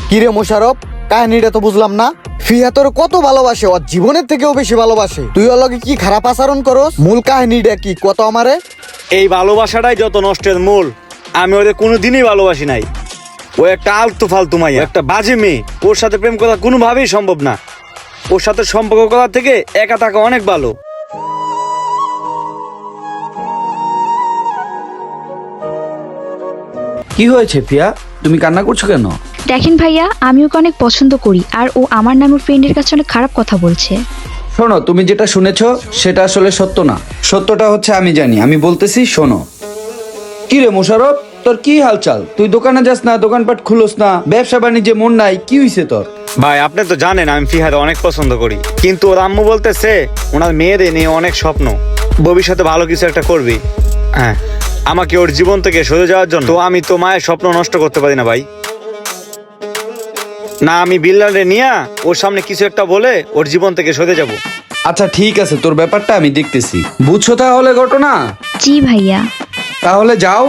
কিরে মোশারফ, কাহিনীটা তো বুঝলাম না। ফিহা তোর কত ভালোবাসে, ওর জীবনের থেকেও বেশি ভালোবাসে, তুই ওর লগে কি খারাপ আচরণ করস? মূল কাহিনীটা কি কত আমারে? এই ভালোবাসাটাই যত নষ্টের মূল। আমি ওদের কোনোদিনই ভালোবাসি নাই। ও একটা আলতু ফালতু মাইয়া, একটা বাজে মেয়ে। ওর সাথে প্রেম করা কোনোভাবেই সম্ভব না। ওর সাথে সম্পর্ক করার থেকে একা থাকা অনেক ভালো। কি হয়েছে ফিয়া, তুমি কান্না করছো কেন? দেখেন ভাইয়া, আমি ওকে অনেক পছন্দ করি, আর ও আমার নামের ফ্রেন্ডের কাছে অনেক খারাপ কথা বলছে। শোনো, তুমি যেটা শুনেছো সেটা আসলে সত্য না। সত্যটা হচ্ছে আমি জানি, আমি বলতেছি শোনো। কি রে মোশারফ, তোর কি হালচাল? তুই দোকানে যাস না, দোকানপাট খুলোস না, ব্যবসা বাণিজ্যে মন নাই, কি হইছে তোর? ভাই, আপনি তো জানেন আমি ফিহারে অনেক পছন্দ করি, কিন্তু ওর আম্মু বলতেছে ওনার মেয়েদের নিয়ে অনেক স্বপ্ন, ভবিষ্যতে ভালো কিছু একটা করবি। হ্যাঁ, আমাকে ওর জীবন থেকে সরে যাওয়ার জন্য। তো আমি তো মায়ের স্বপ্ন নষ্ট করতে পারি না ভাই। না, আমি বিল্লারে নিয়ে ওর সামনে কিছু একটা বলে ওর জীবন থেকে সরে যাব। আচ্ছা ঠিক আছে, তোর ব্যাপারটা আমি দেখতেছি। বুঝছো তাহলে ঘটনা? জি ভাইয়া। তাহলে যাও,